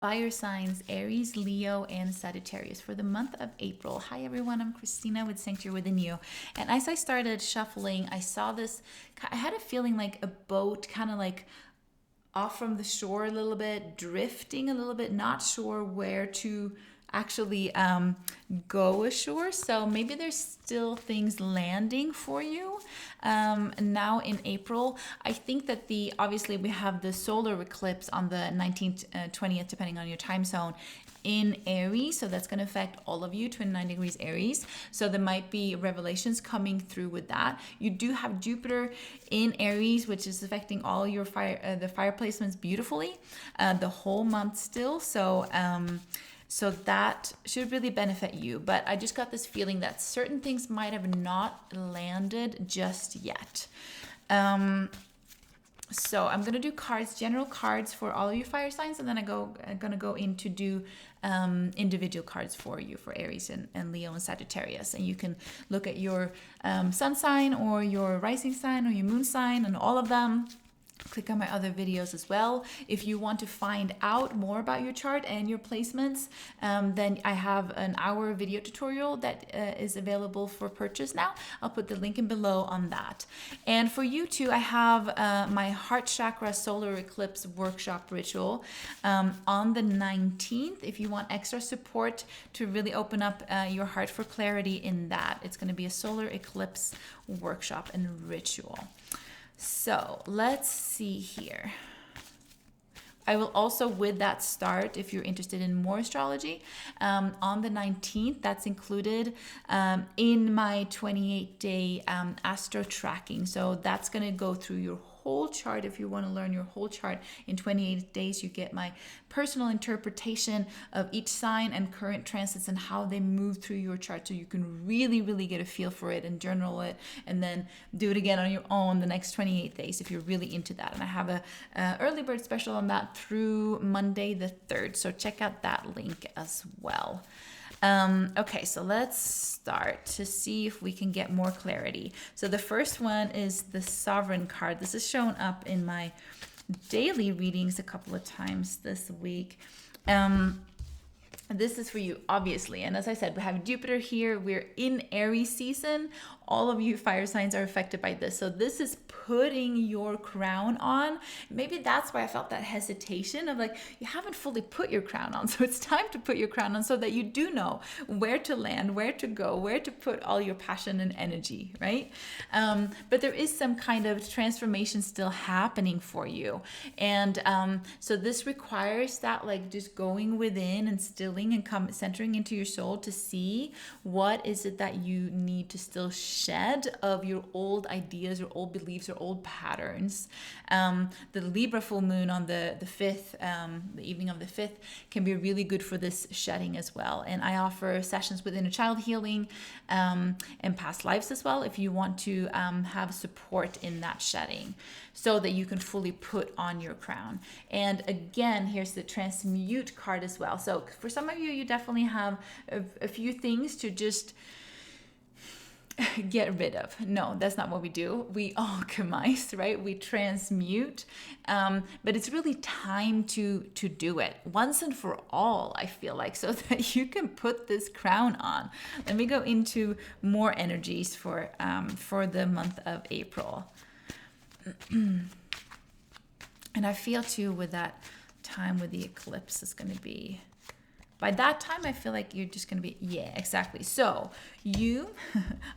Fire signs Aries, Leo, and Sagittarius for the month of April. Hi everyone, I'm Christina with Sanctuary Within You. And as I started shuffling, I saw this, I had a feeling like a boat kind of like off from the shore a little bit, drifting a little bit, not sure where to actually go ashore. So maybe there's still things landing for you now in April. I think that obviously we have the solar eclipse on the 19th, 20th, depending on your time zone in Aries. So that's going to affect all of you, 29 degrees Aries. So there might be revelations coming through with that. You do have Jupiter in Aries, which is affecting all your the fire placements beautifully the whole month still. So that should really benefit you. But I just got this feeling that certain things might have not landed just yet. So I'm going to do cards, general cards for all of your fire signs, and then I'm going to go in to do individual cards for you for Aries and Leo and Sagittarius. And you can look at your sun sign or your rising sign or your moon sign and all of them. Click on my other videos as well. If you want to find out more about your chart and your placements, then I have an hour video tutorial that is available for purchase now. I'll put the link in below on that. And for you too, I have my heart chakra solar eclipse workshop ritual on the 19th. If you want extra support to really open up your heart for clarity in that, it's going to be a solar eclipse workshop and ritual. So let's see here. I will also, with that start, if you're interested in more astrology, on the 19th, that's included in my 28-day Astro tracking. So that's going to go through your whole chart. If you want to learn your whole chart in 28 days, you get my personal interpretation of each sign and current transits and how they move through your chart, so you can really get a feel for it and journal it, and then do it again on your own the next 28 days if you're really into that. And I have a early bird special on that through Monday the 3rd, so check out that link as well. Okay, so let's start to see if we can get more clarity. So the first one is the Sovereign card. This has shown up in my daily readings a couple of times this week. This is for you, obviously. And as I said, we have Jupiter here. We're in Aries season. All of you fire signs are affected by this. So this is putting your crown on. Maybe that's why I felt that hesitation of like, you haven't fully put your crown on. So it's time to put your crown on so that you do know where to land, where to go, where to put all your passion and energy, right? But there is some kind of transformation still happening for you. And so this requires that like just going within and stilling and centering into your soul to see what is it that you need to still shed of your old ideas or old beliefs or old patterns. The Libra full moon on the 5th, the evening of the 5th, can be really good for this shedding as well. And I offer sessions with inner child healing and past lives as well if you want to have support in that shedding so that you can fully put on your crown. And again, here's the transmute card as well. So for some of you, you definitely have a few things to just get rid of. No, that's not what we do. We alchemize, right? We transmute. But it's really time to do it once and for all, I feel like, so that you can put this crown on. Let me go into more energies for the month of April. And I feel too with that time with the eclipse is going to be, by that time, I feel like you're just going to be, yeah, exactly. So you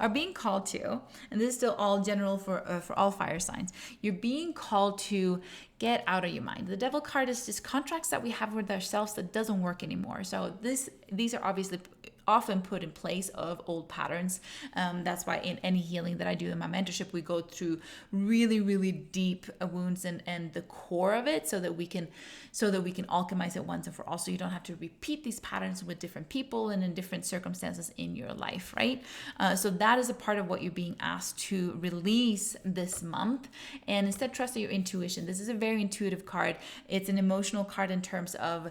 are being called to, and this is still all general for all fire signs, you're being called to get out of your mind. The Devil card is just contracts that we have with ourselves that doesn't work anymore. So these are obviously often put in place of old patterns. That's why in any healing that I do in my mentorship, we go through really deep wounds and the core of it so that we can alchemize it once and for all, so you don't have to repeat these patterns with different people and in different circumstances in your life, right? So that is a part of what you're being asked to release this month, and instead trust your intuition. This is a very intuitive card. It's an emotional card in terms of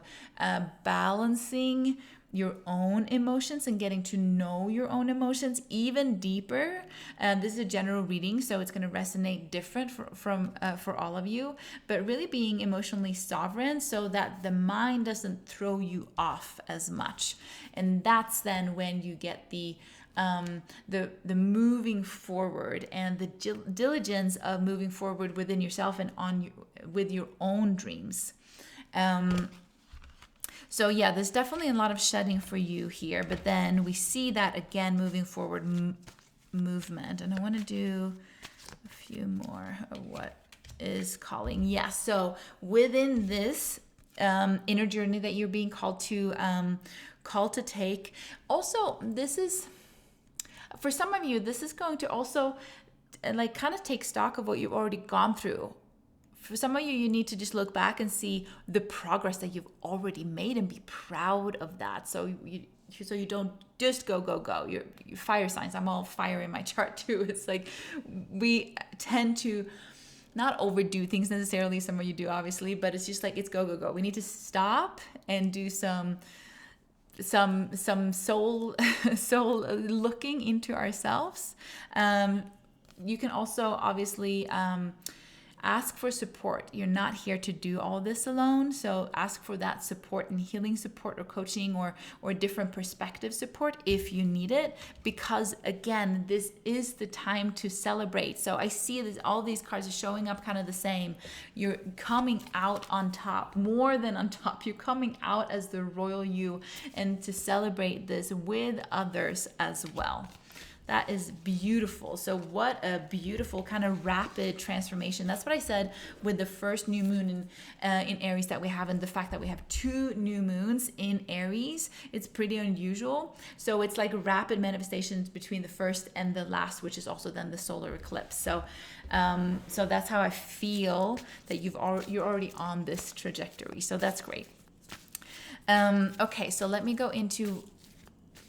balancing your own emotions and getting to know your own emotions even deeper. This is a general reading, so it's going to resonate different for all of you, but really being emotionally sovereign so that the mind doesn't throw you off as much. And that's then when you get the moving forward and the diligence of moving forward within yourself and with your own dreams. So yeah, there's definitely a lot of shedding for you here, but then we see that again moving forward movement. And I want to do a few more of what is calling. Yeah, so within this inner journey that you're being called to take, also this is, for some of you, this is going to also like kind of take stock of what you've already gone through. For some of you, you need to just look back and see the progress that you've already made and be proud of that. So you don't just go. You're fire signs. I'm all fire in my chart too. It's like we tend to not overdo things necessarily. Some of you do, obviously, but it's just like it's go. We need to stop and do some soul looking into ourselves. You can also obviously ask for support. You're not here to do all this alone, so ask for that support and healing support or coaching or different perspective support if you need it, because again, this is the time to celebrate. So I see this, all these cards are showing up kind of the same. You're coming out on top, more than on top. You're coming out as the royal you, and to celebrate this with others as well. That is beautiful. So what a beautiful kind of rapid transformation. That's what I said with the first new moon in Aries that we have, and the fact that we have 2 new moons in Aries. It's pretty unusual. So it's like rapid manifestations between the first and the last, which is also then the solar eclipse. So that's how I feel that you're already on this trajectory. So that's great. Okay, so let me go into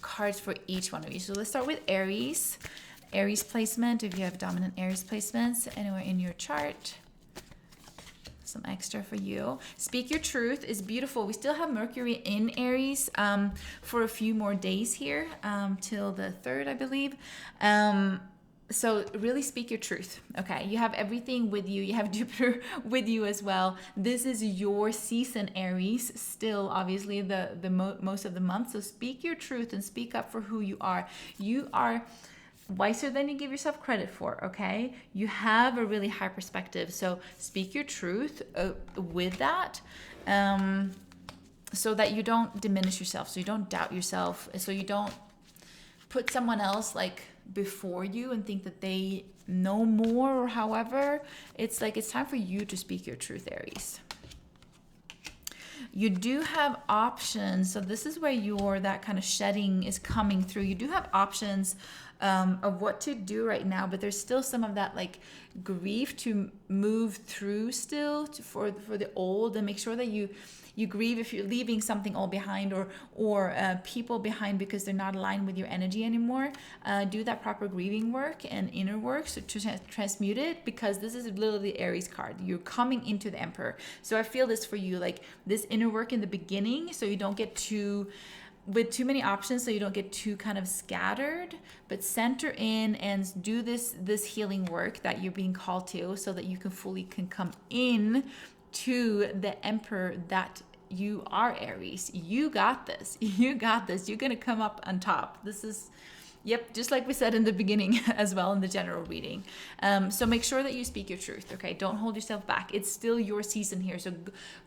cards for each one of you. So let's start with Aries placement. If you have dominant Aries placements anywhere in your chart, some extra for you. Speak your truth is beautiful. We still have Mercury in Aries for a few more days here till the 3rd, I believe. So really speak your truth. Okay, you have everything with you. You have Jupiter with you as well. This is your season, Aries, still obviously the most of the month. So speak your truth and speak up for who you are. You are wiser than you give yourself credit for, okay? You have a really high perspective. So speak your truth with that, so that you don't diminish yourself, so you don't doubt yourself, so you don't put someone else like before you and think that they know more, or however. It's like it's time for you to speak your truth, Aries. You do have options. So this is where that kind of shedding is coming through. You do have options of what to do right now, but there's still some of that like grief to move through still for the old, and make sure that you grieve if you're leaving something all behind, or people behind because they're not aligned with your energy anymore. Do that proper grieving work and inner work to transmute it, because this is literally the Aries card. You're coming into the Emperor. So I feel this for you, like this inner work in the beginning, so you don't get too many options, so you don't get too kind of scattered, but center in and do this healing work that you're being called to, so that you can come in to the Emperor that you are, Aries. You got this. You're going to come up on top. This is, just like we said in the beginning as well in the general reading. So make sure that you speak your truth, okay? Don't hold yourself back. It's still your season here. So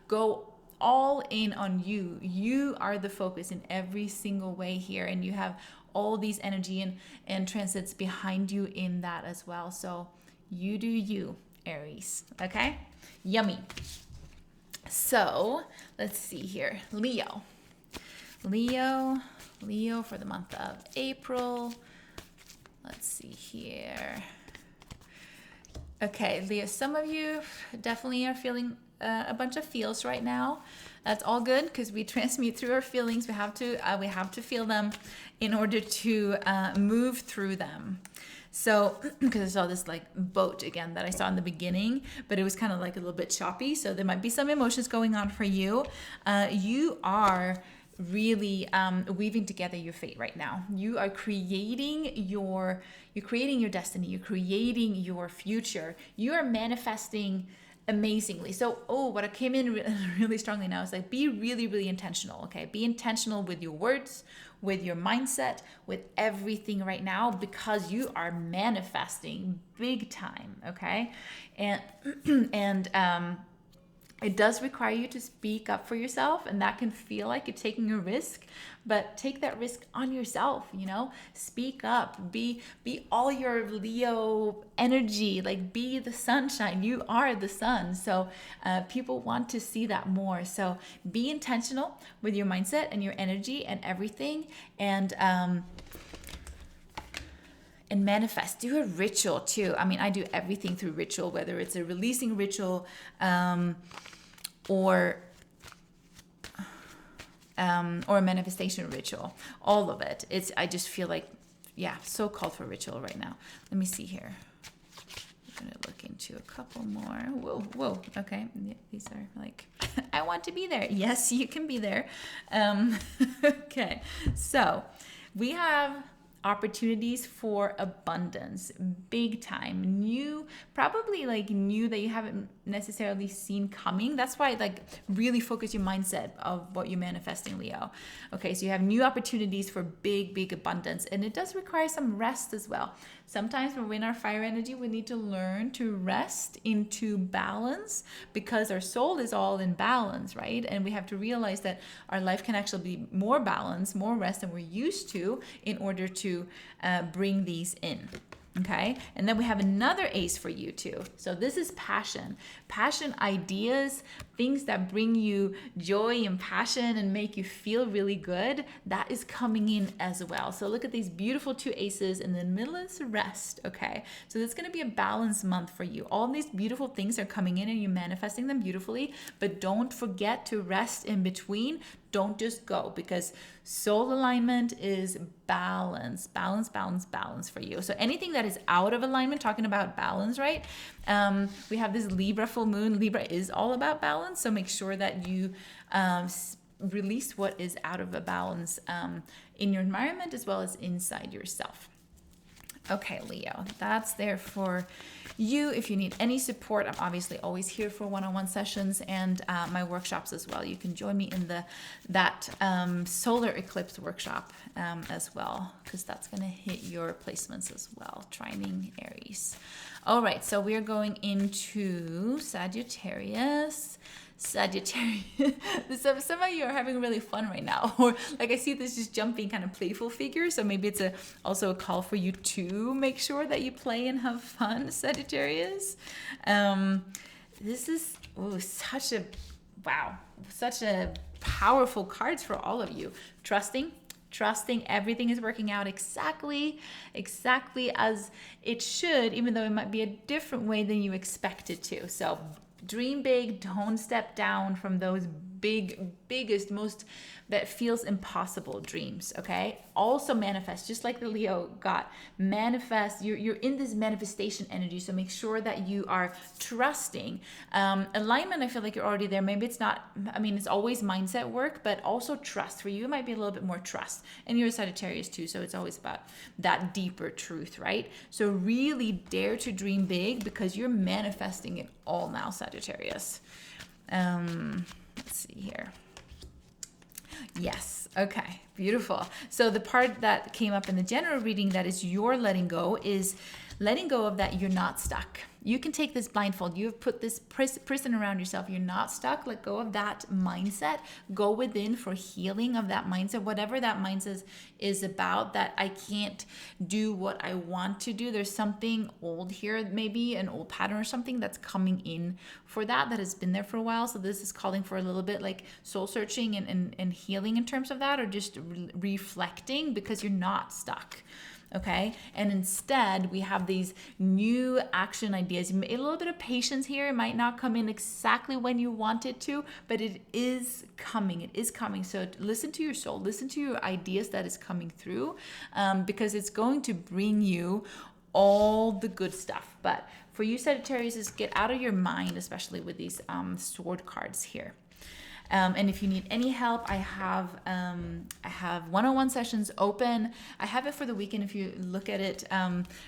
go all in on you. You are the focus in every single way here, and you have all these energy and transits behind you in that as well. So you do you, Aries, okay? Yummy. So let's see here. Leo for the month of April. Let's see here. Okay, Leo, some of you definitely are feeling a bunch of feels right now. That's all good, because we transmute through our feelings. We have to feel them in order to move through them. So, because I saw this like boat again that I saw in the beginning, but it was kind of like a little bit choppy. So there might be some emotions going on for you. You are really weaving together your fate right now. You are creating your destiny. You're creating your future. You are manifesting amazingly. So, what came in really strongly now is like, be really, really intentional. Okay, be intentional with your words, with your mindset, with everything right now, because you are manifesting big time. Okay, and and it does require you to speak up for yourself, and that can feel like you're taking a risk, but take that risk on yourself, speak up, be all your Leo energy, like be the sunshine. You are the sun. So people want to see that more. So be intentional with your mindset and your energy and everything. And manifest. Do a ritual too. I mean, I do everything through ritual, whether it's a releasing ritual or a manifestation ritual. All of it. I just feel like, so called for ritual right now. Let me see here. I'm gonna look into a couple more. Whoa. Okay, these are like, I want to be there. Yes, you can be there. Okay, so we have opportunities for abundance, big time. Probably new that you haven't necessarily seen coming. That's why really focus your mindset of what you're manifesting, Leo. Okay, so you have new opportunities for big abundance, and it does require some rest as well. Sometimes when we're in our fire energy, we need to learn to rest into balance, because our soul is all in balance, right? And we have to realize that our life can actually be more balance, more rest than we're used to, in order to bring these in. Okay, and then we have another ace for you too. So this is passion ideas, things that bring you joy and passion and make you feel really good. That is coming in as well. So look at these beautiful two aces, and in the middle is rest. Okay, so it's going to be a balanced month for you. All these beautiful things are coming in and you're manifesting them beautifully, but don't forget to rest in between. Don't just go, because soul alignment is balance for you. So anything that is out of alignment, talking about balance, right? We have this Libra full moon. Libra is all about balance. So make sure that you release what is out of a balance in your environment as well as inside yourself. Okay, Leo, that's there for you. If you need any support, I'm obviously always here for one-on-one sessions and my workshops as well. You can join me in that solar eclipse workshop as well, because that's going to hit your placements as well. Trining Aries. All right, so we're going into Sagittarius. Some of you are having really fun right now, or I see this just jumping kind of playful figure, so maybe it's also a call for you to make sure that you play and have fun, Sagittarius. This is such a powerful cards for all of you. Trusting everything is working out exactly as it should, even though it might be a different way than you expect it to. So dream big, don't step down from those biggest, most that feels impossible dreams. Okay, also manifest, just like the Leo got. Manifest, you're in this manifestation energy, so make sure that you are trusting. Alignment, I feel like you're already there. Maybe it's not, it's always mindset work, but also trust. For you, it might be a little bit more trust, and you're a Sagittarius too, so it's always about that deeper truth, right? So really dare to dream big, because you're manifesting it all now, Sagittarius. Let's see here. Yes. Okay. Beautiful. So the part that came up in the general reading that is your letting go is letting go of that you're not stuck. You can take this blindfold. You've put this prison around yourself. You're not stuck. Let go of that mindset. Go within for healing of that mindset. Whatever that mindset is about, that I can't do what I want to do. There's something old here, maybe an old pattern or something that's coming in for that has been there for a while. So this is calling for a little bit like soul searching and healing in terms of that, or just reflecting, because you're not stuck. Okay, and instead we have these new action ideas. A little bit of patience here. It might not come in exactly when you want it to, but it is coming. It is coming. So listen to your soul, listen to your ideas that is coming through, because it's going to bring you all the good stuff. But for you, Sagittarius, is get out of your mind, especially with these sword cards here. And if you need any help, I have one-on-one sessions open. I have it for the weekend. If you look at it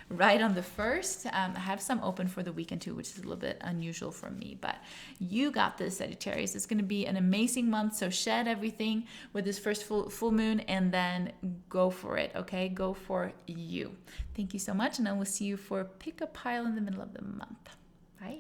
right on the first, I have some open for the weekend too, which is a little bit unusual for me. But you got this, Sagittarius. It's going to be an amazing month. So shed everything with this first full moon and then go for it. Okay, go for you. Thank you so much, and I will see you for pick a pile in the middle of the month. Bye.